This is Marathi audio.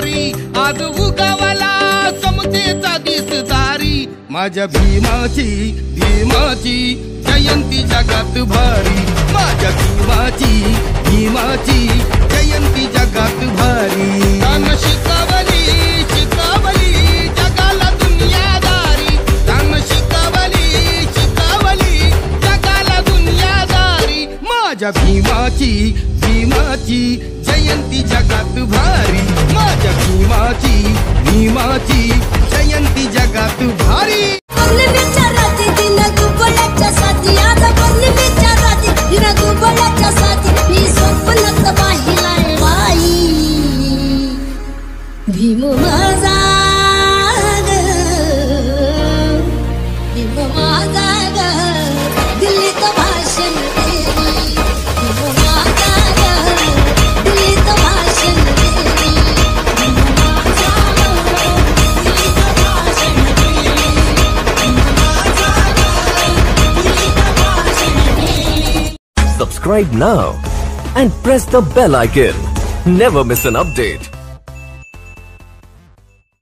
भारी आज उगवला समतेचा दिसदारी माझ्या भीमाची जयंती जगात भारी माझ्या भीमाची जयंती जगात भारी तान शिकवली जगाला दुनियादारी तान शिकवली जगाला दुनियादारी माझ्या भीमाची जयंती जगात भारी माझ्या भीमाची जयंती जगात भारी भीम माझा दिल्लीत भाषण भीम माझा दिल्लीत भाषण Subscribe now and press the bell icon. Never miss an update.